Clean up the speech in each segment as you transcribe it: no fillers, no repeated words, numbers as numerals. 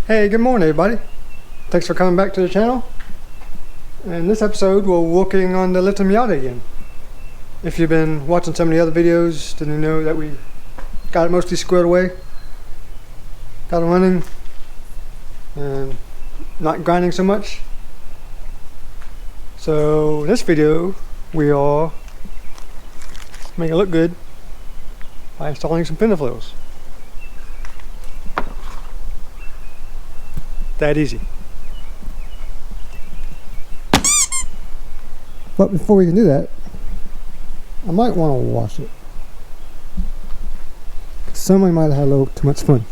Hey, good morning everybody. Thanks for coming back to the channel. In this episode we're working on the little Miata again. If you've been watching some of the other videos, then you know that we got it mostly squared away. Got it running and not grinding so much. So this video we are making it look good by installing some Fender Flares. That easy. But before we can do that, I might want to wash it. Somebody might have had a little too much fun.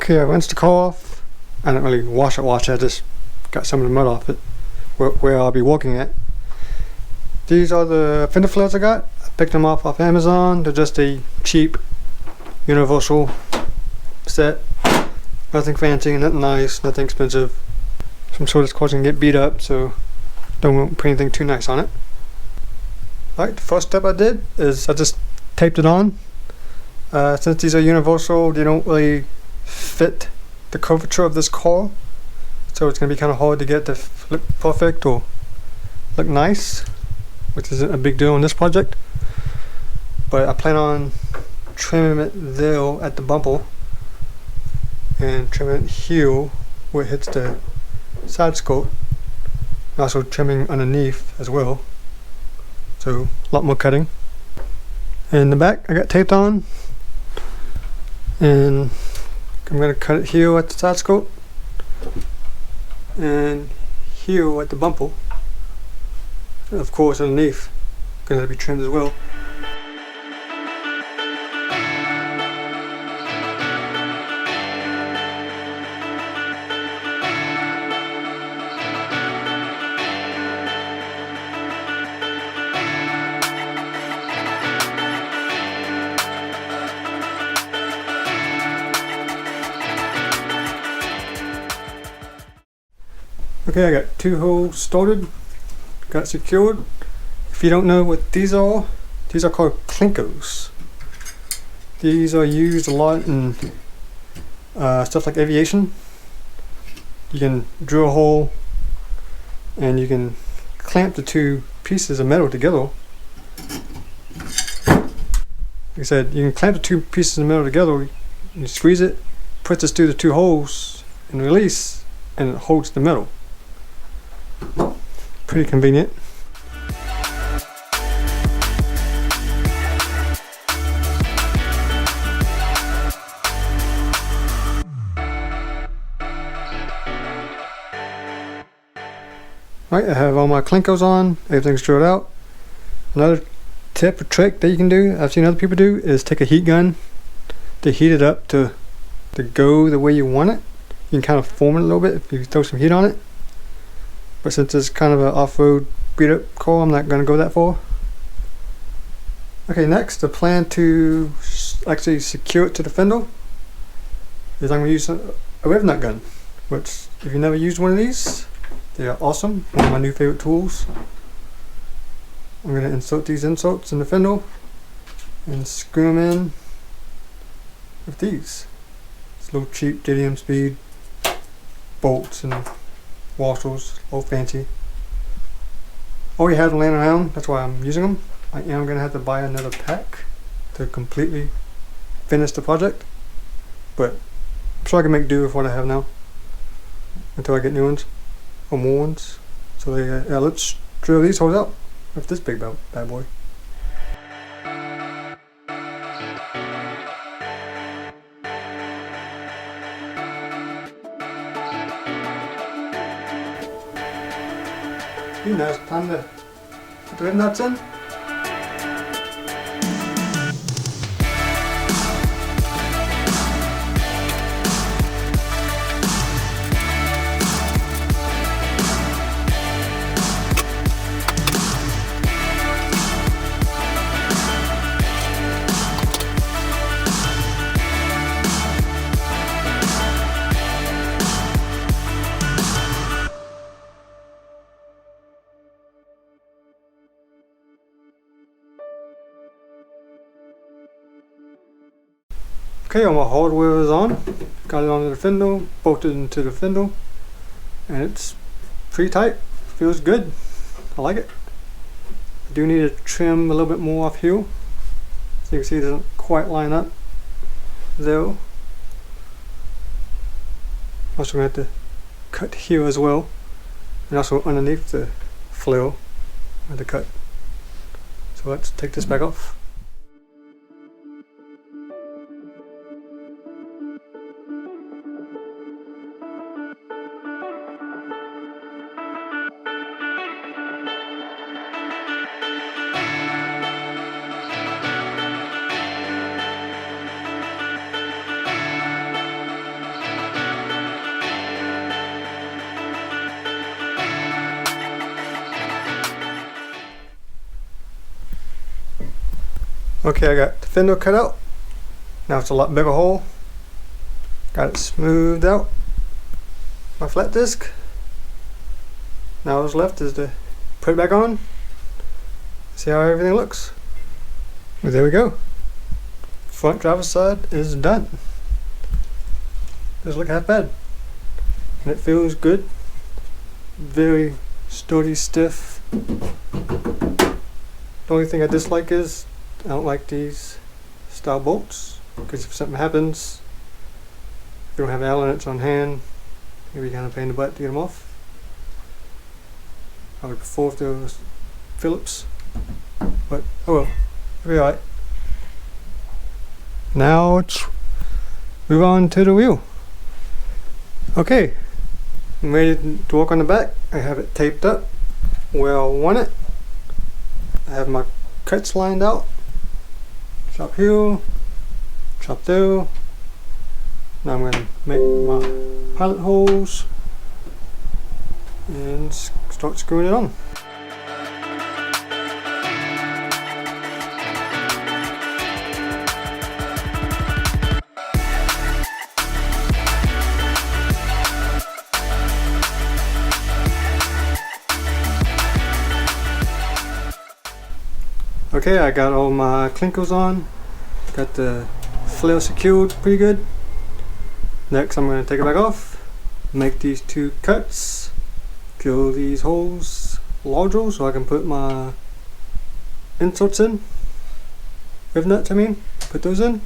Okay, I rinsed the car off. I didn't really wash it, I just got some of the mud off it where I'll be working at. These are the Fender Flares I got. I picked them off Amazon. They're just a cheap universal set. Nothing fancy, nothing nice, nothing expensive. Some sort of causing to get beat up, so don't put anything too nice on it. Alright, the first step I did is I just taped it on. Since these are universal, they don't really fit the curvature of this car, so it's going to be kind of hard to get to look perfect or look nice, which isn't a big deal in this project. But I plan on trimming it there at the bumper and trimming it here where it hits the side skirt, and also trimming underneath as well, so a lot more cutting. In the back I got taped on, and I'm going to cut it here at the side skirt and here at the bumper, and of course underneath going to be trimmed as well. Okay, I got two holes started, got it secured. If you don't know what these are called clinkers. These are used a lot in stuff like aviation. You can drill a hole and you can clamp the two pieces of metal together. Like I said, you can clamp the two pieces of metal together, you squeeze it, put this through the two holes and release, and it holds the metal. Pretty convenient. Right, I have all my clinkers on, everything's drilled out. Another tip or trick that you can do, I've seen other people do, is take a heat gun to heat it up to go the way you want it. You can kind of form it a little bit if you throw some heat on it. But since it's kind of an off-road beat up car, I'm not going to go that far. Okay, next the plan to actually secure it to the fender is I'm going to use a Rivet nut gun, which if you've never used one of these, they are awesome. One of my new favorite tools. I'm going to insert these inserts in the fender and screw them in with these. It's little cheap JDM Speed bolts and washers, all fancy. Already have them laying around, that's why I'm using them. I am going to have to buy another pack to completely finish the project, but I'm sure I can make do with what I have now until I get new ones or more ones. So let's drill these holes out with this big bad boy. Now it's time to put the rim nuts in. Okay, all my hardware is on. Got it onto the fender, bolted into the fender, and it's pretty tight. Feels good. I like it. I do need to trim a little bit more off here. So you can see it doesn't quite line up there. Also going to have to cut here as well, and also underneath the flare with the cut. So let's take this back off. Okay, I got the fender cut out. Now it's a lot bigger hole. Got it smoothed out. My flat disc. Now what's left is to put it back on. See how everything looks. Well, there we go. Front driver's side is done. Doesn't look half bad. And it feels good. Very sturdy, stiff. The only thing I dislike is I don't like these style bolts, because if something happens, if you don't have Allen nuts on hand, it'd be kind of a pain in the butt to get them off. I would prefer if there was Phillips, but oh well, it'll be alright. Now let's move on to the wheel. Okay, I'm ready to work on the back. I have it taped up where I want it. I have my cuts lined out. Chop here, chop there. Now I'm going to make my pilot holes and start screwing it on. Okay, I got all my clinkers on, got the flare secured pretty good. Next I'm going to take it back off, make these two cuts, drill these holes larger so I can put my inserts in, riv nuts put those in.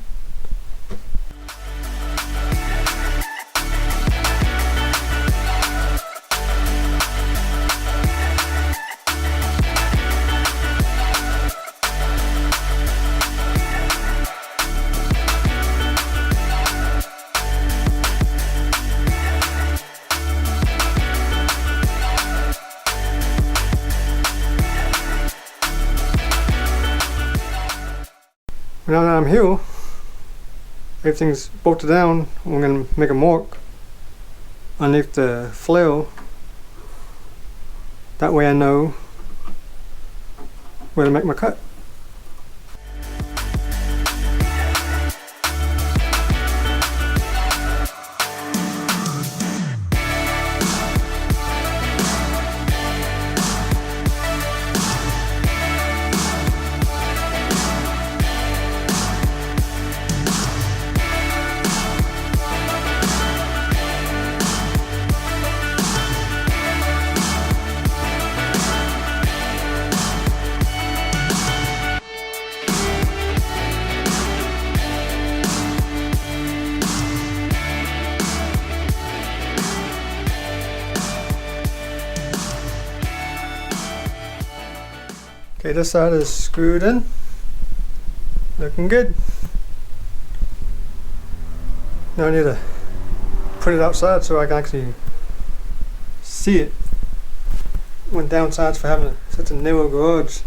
Now that I'm here, everything's bolted down, I'm going to make a mark underneath the flare. That way I know where to make my cut. Okay, this side is screwed in, looking good. Now I need to put it outside so I can actually see it. One downside for having such a narrow garage.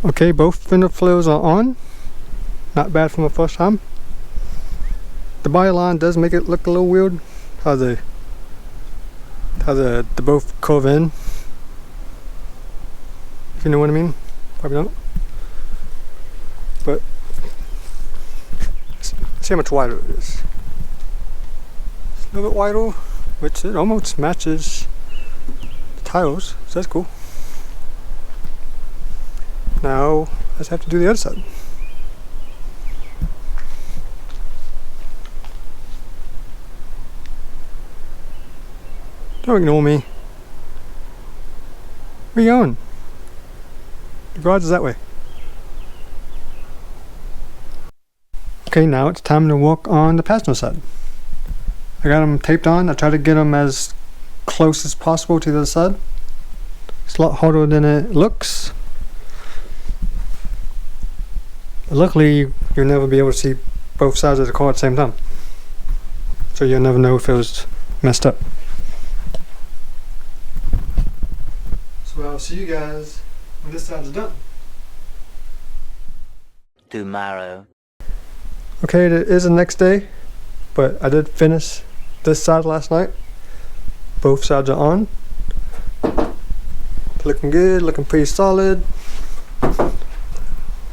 Okay, both fender flares are on. Not bad for my first time. The body line does make it look a little weird. How the both curve in, if you know what I mean. Probably don't. But see how much wider it is. It's a little bit wider, which it almost matches the tiles, so that's cool. just have to do the other side. Don't ignore me. Where you going? The garage is that way. Okay, now it's time to work on the passenger side. I got them taped on. I try to get them as close as possible to the other side. It's a lot harder than it looks. Luckily, you'll never be able to see both sides of the car at the same time. So you'll never know if it was messed up. So I'll see you guys when this side is done. Tomorrow. Okay, it is the next day, but I did finish this side last night. Both sides are on. Looking good, looking pretty solid.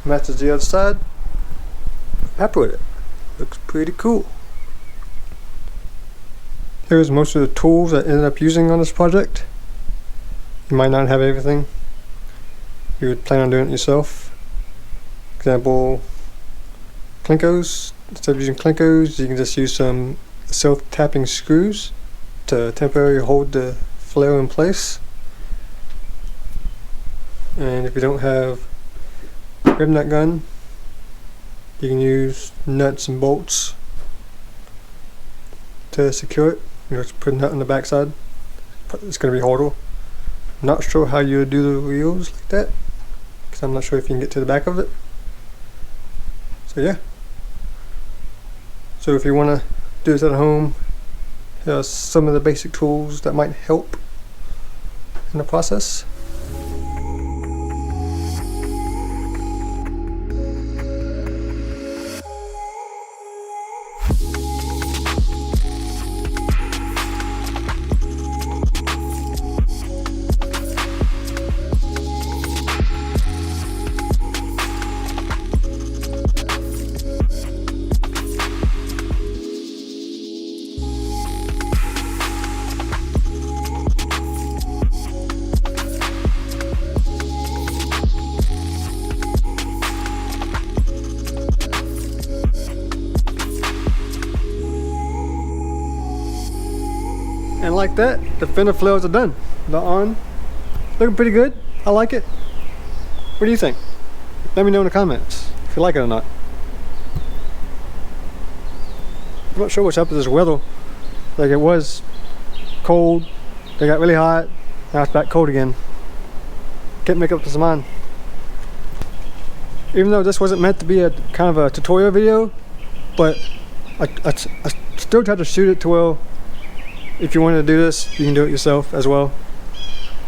Matches the other side. Happy with it. Looks pretty cool. Here's most of the tools I ended up using on this project. You might not have everything. You would plan on doing it yourself. Example, Klinkos. Instead of using Klinkos, you can just use some self-tapping screws to temporarily hold the flare in place. And if you don't have grip nut gun, you can use nuts and bolts to secure it. You know, just put a nut on the back side. It's going to be harder. I'm not sure how you would do the wheels like that, because I'm not sure if you can get to the back of it. So yeah. So if you want to do this at home, here are some of the basic tools that might help in the process. And like that, the fender flares are done. They're on. Looking pretty good. I like it. What do you think? Let me know in the comments if you like it or not. I'm not sure what's up with this weather. Like, it was cold, they got really hot, now it's back cold again. Can't make up its mind. Even though this wasn't meant to be a kind of a tutorial video, but I still tried to shoot it to where if you want to do this, you can do it yourself as well.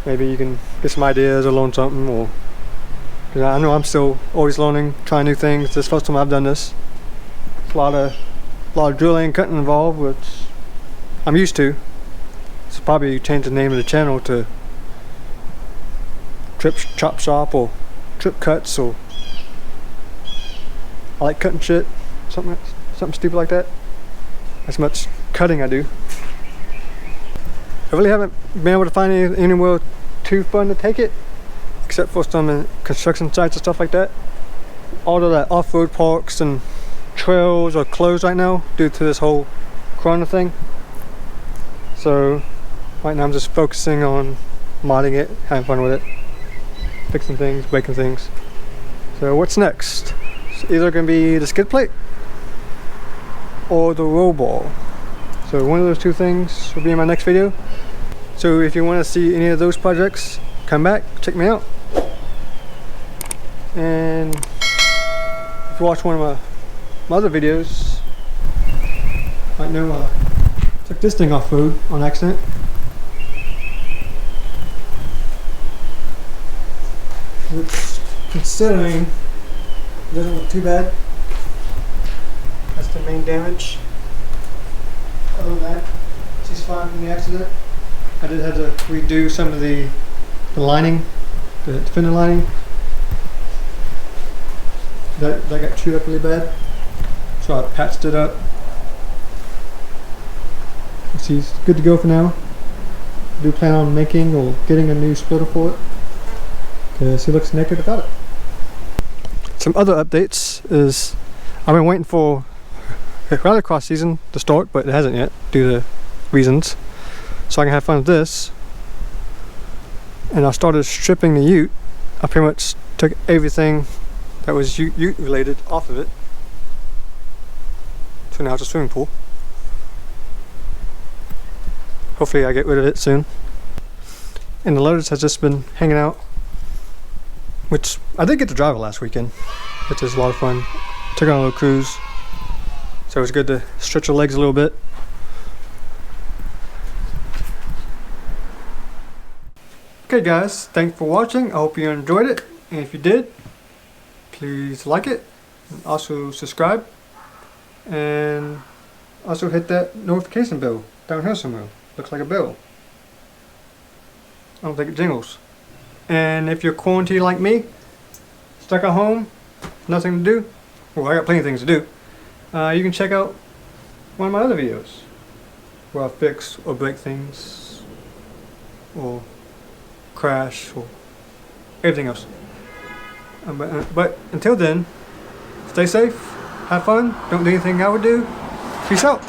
Maybe you can get some ideas or learn something, or I know I'm still always learning, trying new things. This is the first time I've done this. There's a lot of drilling and cutting involved, which I'm used to. So probably change the name of the channel to Trip Chop Shop or Trip Cuts, or I like cutting shit, something stupid like that. As much cutting I do. I really haven't been able to find anywhere too fun to take it, except for some construction sites and stuff like that. All of the off-road parks and trails are closed right now due to this whole corona thing. So right now I'm just focusing on modding it, having fun with it, fixing things, breaking things. So what's next? It's either going to be the skid plate or the roll ball. So one of those two things will be in my next video. So if you want to see any of those projects, come back, check me out. And if you watch one of my other videos, you might know I took this thing off road on accident. Which, considering it doesn't look too bad. That's the main damage. Other than that, she's fine from the accident. I did have to redo some of the lining, the fender lining. That got chewed up really bad, so I patched it up. She's good to go for now. I do plan on making or getting a new splitter for it, because she looks naked without it. Some other updates is I've been waiting for rallycross season to start, but it hasn't yet due to reasons. So I can have fun with this. And I started stripping the ute. I pretty much took everything that was ute related off of it. So now it's a swimming pool. Hopefully I get rid of it soon. And the Lotus has just been hanging out, which I did get to drive it last weekend, which is a lot of fun. Took on a little cruise, so it was good to stretch your legs a little bit. Okay guys, thanks for watching. I hope you enjoyed it, and if you did, please like it, and also subscribe, and also hit that notification bell down here somewhere. Looks like a bell. I don't think it jingles. And if you're quarantined like me, stuck at home, nothing to do, well, I got plenty of things to do, you can check out one of my other videos where I fix or break things or crash or everything else. But until then, stay safe, have fun, don't do anything I would do. Peace out.